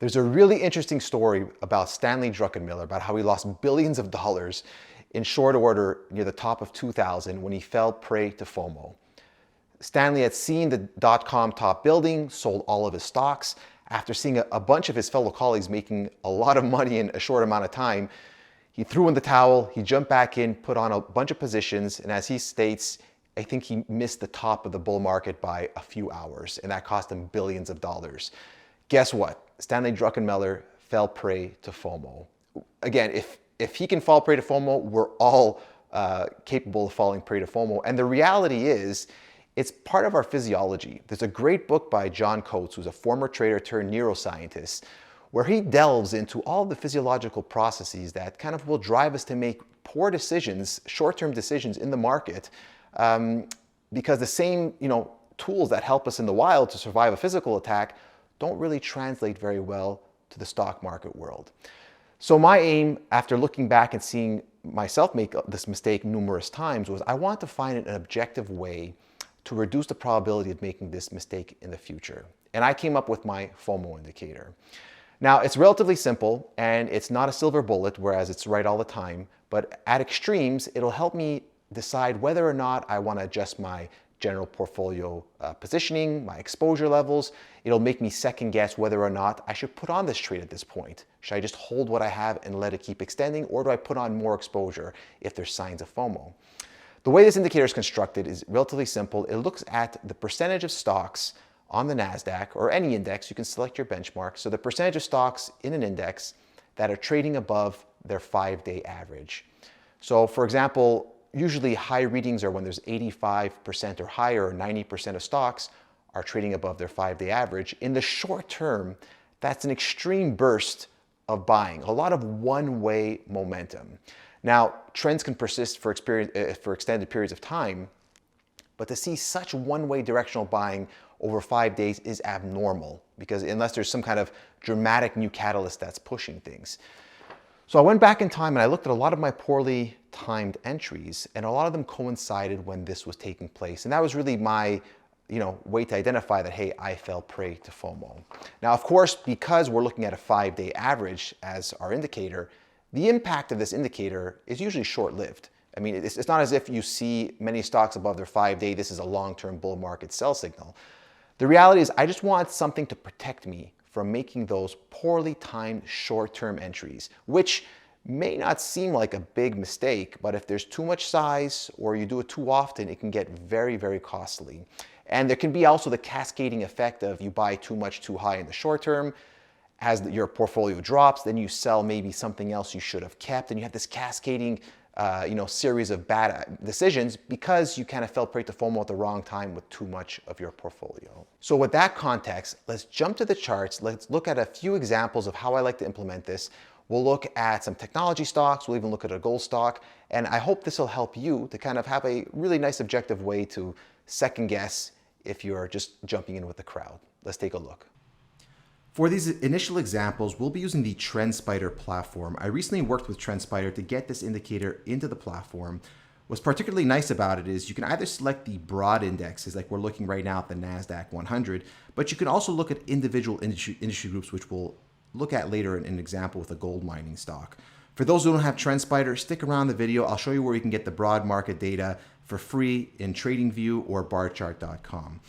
There's a really interesting story about Stanley Druckenmiller, about how he lost billions of dollars in short order near the top of 2000 when he fell prey to FOMO. Stanley had seen the dot-com top building, sold all of his stocks. After seeing a bunch of his fellow colleagues making a lot of money in a short amount of time, he threw in the towel, he jumped back in, put on a bunch of positions, and as he states, I think he missed the top of the bull market by a few hours, and that cost him billions of dollars. Guess what? Stanley Druckenmiller fell prey to FOMO. Again, if he can fall prey to FOMO, we're all capable of falling prey to FOMO. And the reality is, it's part of our physiology. There's a great book by John Coates, who's a former trader turned neuroscientist, where he delves into all the physiological processes that kind of will drive us to make poor decisions, short-term decisions in the market, because the same tools that help us in the wild to survive a physical attack don't really translate very well to the stock market world. So my aim, after looking back and seeing myself make this mistake numerous times, was I want to find an objective way to reduce the probability of making this mistake in the future. And I came up with my FOMO indicator. Now, it's relatively simple and it's not a silver bullet, whereas it's right all the time, but at extremes, it'll help me decide whether or not I want to adjust my general portfolio positioning, my exposure levels. It'll make me second guess whether or not I should put on this trade at this point. Should I just hold what I have and let it keep extending, or do I put on more exposure if there's signs of FOMO? The way this indicator is constructed is relatively simple. It looks at the percentage of stocks on the NASDAQ or any index. You can select your benchmark. So the percentage of stocks in an index that are trading above their 5-day average. So for example, usually high readings are when there's 85% or higher, or 90% of stocks are trading above their 5-day average. In the short term, that's an extreme burst of buying, a lot of one-way momentum. Now, trends can persist for extended periods of time, but to see such one-way directional buying over 5 days is abnormal, because unless there's some kind of dramatic new catalyst that's pushing things. So I went back in time and I looked at a lot of my poorly timed entries, and a lot of them coincided when this was taking place. And that was really my way to identify that, hey, I fell prey to FOMO. Now, of course, because we're looking at a 5-day average as our indicator, the impact of this indicator is usually short-lived. I mean, it's not as if you see many stocks above their 5-day, this is a long-term bull market sell signal. The reality is I just want something to protect me from making those poorly timed short-term entries, which may not seem like a big mistake, but if there's too much size or you do it too often, it can get very, very costly. And there can be also the cascading effect of you buy too much too high in the short term. As your portfolio drops, then you sell maybe something else you should have kept, and you have this cascading series of bad decisions because you kind of fell prey to FOMO at the wrong time with too much of your portfolio. So with that context, let's jump to the charts. Let's look at a few examples of how I like to implement this. We'll look at some technology stocks. We'll even look at a gold stock. And I hope this will help you to kind of have a really nice objective way to second guess if you're just jumping in with the crowd. Let's take a look. For these initial examples, we'll be using the TrendSpider platform. I recently worked with TrendSpider to get this indicator into the platform. What's particularly nice about it is you can either select the broad indexes, like we're looking right now at the NASDAQ 100, but you can also look at individual industry groups, which we'll look at later in an example with a gold mining stock. For those who don't have TrendSpider, stick around the video. I'll show you where you can get the broad market data for free in TradingView or barchart.com.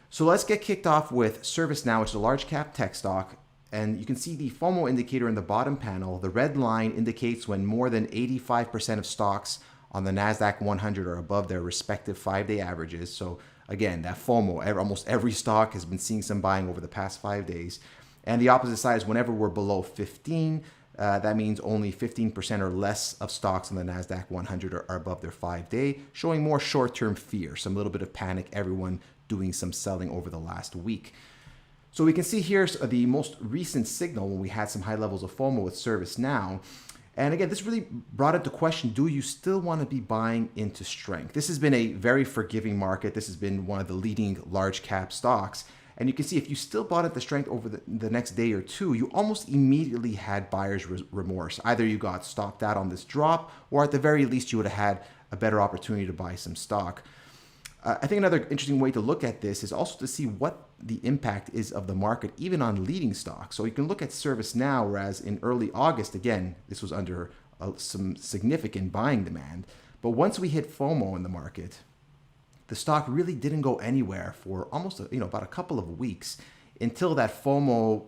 So let's get kicked off with ServiceNow, which is a large cap tech stock. And you can see the FOMO indicator in the bottom panel. The red line indicates when more than 85% of stocks on the NASDAQ 100 are above their respective 5-day averages. So again, that FOMO, almost every stock has been seeing some buying over the past 5 days. And the opposite side is whenever we're below 15, that means only 15% or less of stocks on the NASDAQ 100 are above their 5-day, showing more short-term fear, some little bit of panic, everyone doing some selling over the last week. So we can see here the most recent signal when we had some high levels of FOMO with ServiceNow. And again, this really brought into question, do you still want to be buying into strength? This has been a very forgiving market. This has been one of the leading large cap stocks. And you can see if you still bought at the strength over the next day or two, you almost immediately had buyer's remorse. Either you got stopped out on this drop, or at the very least, you would have had a better opportunity to buy some stock. I think another interesting way to look at this is also to see what the impact is of the market, even on leading stocks. So you can look at ServiceNow, whereas in early August, again, this was under some significant buying demand. But once we hit FOMO in the market, the stock really didn't go anywhere for almost about a couple of weeks until that FOMO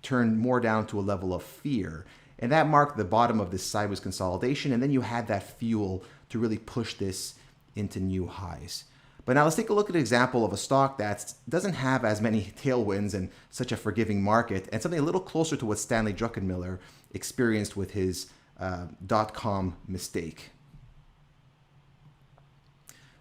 turned more down to a level of fear. And that marked the bottom of this sideways consolidation. And then you had that fuel to really push this into new highs. But now let's take a look at an example of a stock that doesn't have as many tailwinds and such a forgiving market, and something a little closer to what Stanley Druckenmiller experienced with his dot-com mistake.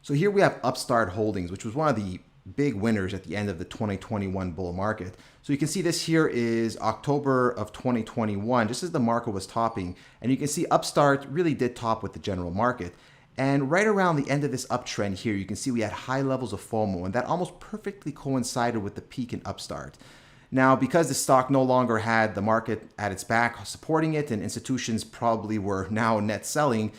So here we have Upstart Holdings, which was one of the big winners at the end of the 2021 bull market. So you can see this here is October of 2021, just as the market was topping. And you can see Upstart really did top with the general market. And right around the end of this uptrend here, you can see we had high levels of FOMO, and that almost perfectly coincided with the peak in Upstart. Now, because the stock no longer had the market at its back supporting it, and institutions probably were now net selling,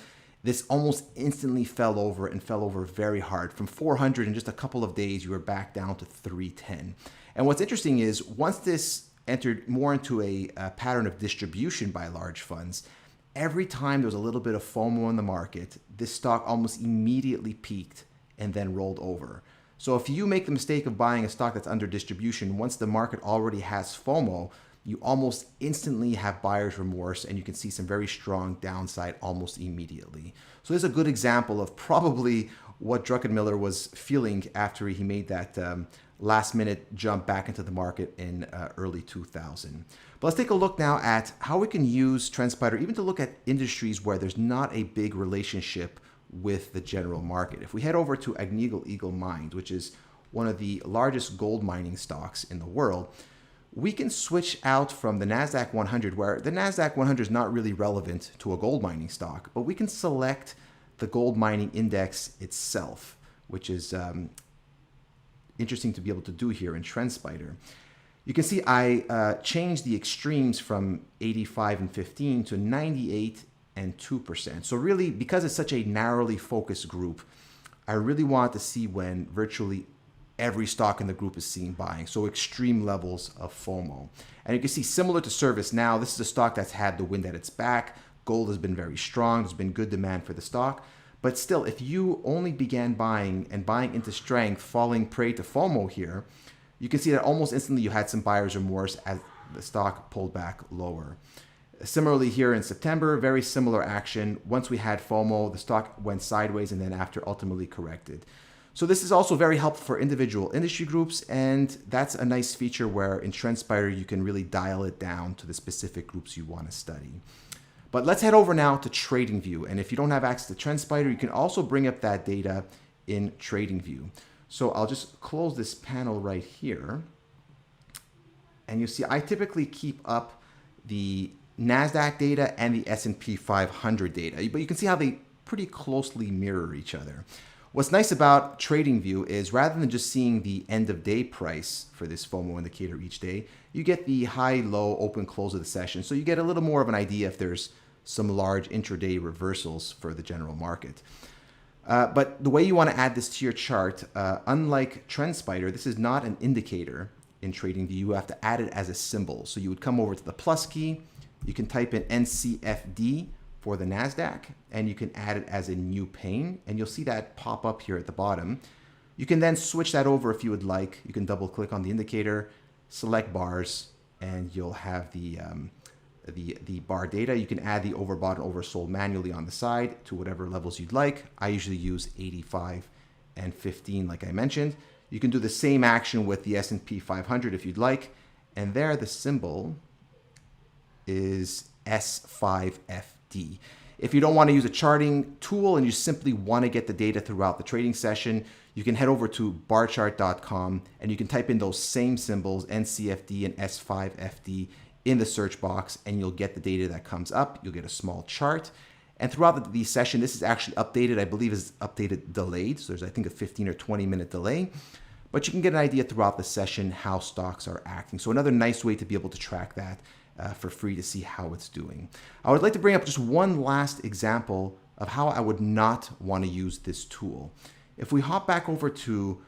this almost instantly fell over very hard. From 400 in just a couple of days, you were back down to 310. And what's interesting is once this entered more into a pattern of distribution by large funds, every time there was a little bit of FOMO in the market, this stock almost immediately peaked and then rolled over. So if you make the mistake of buying a stock that's under distribution, once the market already has FOMO, you almost instantly have buyer's remorse, and you can see some very strong downside almost immediately. So this is a good example of probably what Druckenmiller was feeling after he made that last minute jump back into the market in early 2000. But let's take a look now at how we can use TrendSpider even to look at industries where there's not a big relationship with the general market. If we head over to Agnico Eagle Mines, which is one of the largest gold mining stocks in the world, we can switch out from the NASDAQ 100, where the NASDAQ 100 is not really relevant to a gold mining stock, but we can select the gold mining index itself, which is interesting to be able to do here in TrendSpider. You can see I changed the extremes from 85 and 15 to 98 and 2%. So really, because it's such a narrowly focused group, I really want to see when virtually every stock in the group is seeing buying. So extreme levels of FOMO. And you can see, similar to ServiceNow, this is a stock that's had the wind at its back. Gold has been very strong. There's been good demand for the stock. But still, if you only began buying and buying into strength, falling prey to FOMO here, you can see that almost instantly you had some buyer's remorse as the stock pulled back lower. Similarly here in September, very similar action. Once we had FOMO, the stock went sideways and then after ultimately corrected. So this is also very helpful for individual industry groups, and that's a nice feature where in TrendSpider you can really dial it down to the specific groups you want to study. But let's head over now to TradingView. And if you don't have access to TrendSpider, you can also bring up that data in TradingView. So I'll just close this panel right here. And you see I typically keep up the NASDAQ data and the S&P 500 data, but you can see how they pretty closely mirror each other. What's nice about TradingView is rather than just seeing the end of day price for this FOMO indicator each day, you get the high, low, open, close of the session. So you get a little more of an idea if there's some large intraday reversals for the general market. But the way you want to add this to your chart, unlike TrendSpider, this is not an indicator in TradingView. You have to add it as a symbol. So you would come over to the plus key, you can type in NCFD for the NASDAQ, and you can add it as a new pane, and you'll see that pop up here at the bottom. You can then switch that over if you would like. You can double click on the indicator, select bars, and you'll have the bar data. You can add the overbought and oversold manually on the side to whatever levels you'd like. I usually use 85 and 15 like I mentioned. You can do the same action with the S&P 500 if you'd like, and there the symbol is S5FD. If you don't want to use a charting tool and you simply want to get the data throughout the trading session, you can head over to barchart.com and you can type in those same symbols, NCFD and S5FD, in the search box, and you'll get the data that comes up. You'll get a small chart. And throughout the session, this is actually updated. I believe is updated delayed. So there's, I think, a 15 or 20 minute delay. But you can get an idea throughout the session how stocks are acting. So another nice way to be able to track that for free to see how it's doing. I would like to bring up just one last example of how I would not want to use this tool. If we hop back over to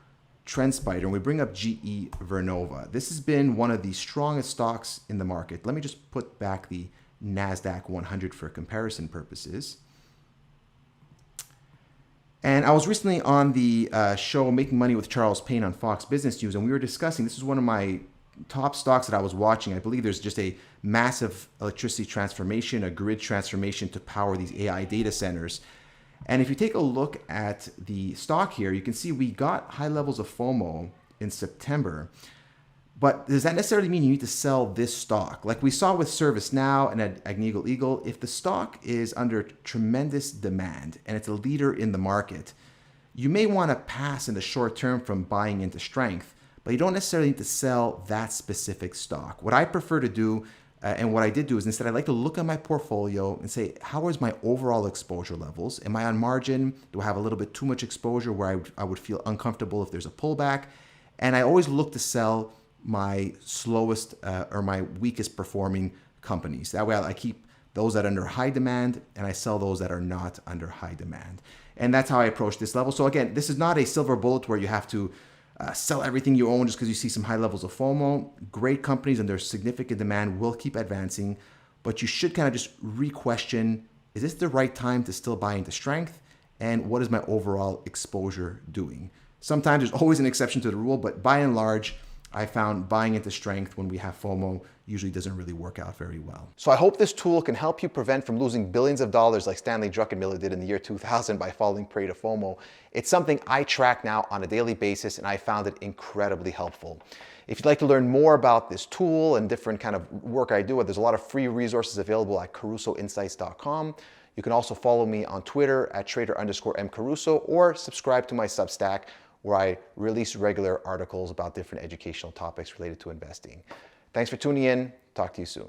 TrendSpider and we bring up GE Vernova, this has been one of the strongest stocks in the market. Let me just put back the NASDAQ 100 for comparison purposes. And I was recently on the show Making Money with Charles Payne on Fox Business News, and we were discussing, this is one of my top stocks that I was watching. I believe there's just a massive electricity transformation, a grid transformation to power these AI data centers. And if you take a look at the stock here, you can see we got high levels of FOMO in September. But does that necessarily mean you need to sell this stock? Like we saw with ServiceNow and at Agnico Eagle, if the stock is under tremendous demand and it's a leader in the market, you may want to pass in the short term from buying into strength, but you don't necessarily need to sell that specific stock. What I prefer to do, and what I did do, is instead I like to look at my portfolio and say, how is my overall exposure levels? Am I on margin? Do I have a little bit too much exposure where I would feel uncomfortable if there's a pullback? And I always look to sell my slowest or my weakest performing companies. That way I keep those that are under high demand and I sell those that are not under high demand. And that's how I approach this level. So again, this is not a silver bullet where you have to sell everything you own just because you see some high levels of FOMO. Great companies under significant demand will keep advancing, but you should kind of just re-question, is this the right time to still buy into strength? And what is my overall exposure doing? Sometimes there's always an exception to the rule, but by and large, I found buying into strength when we have FOMO usually doesn't really work out very well. So I hope this tool can help you prevent from losing billions of dollars like Stanley Druckenmiller did in the year 2000 by falling prey to FOMO. It's something I track now on a daily basis, and I found it incredibly helpful. If you'd like to learn more about this tool and different kind of work I do, there's a lot of free resources available at carusoinsights.com. You can also follow me on Twitter at trader_mcaruso or subscribe to my Substack, where I release regular articles about different educational topics related to investing. Thanks for tuning in. Talk to you soon.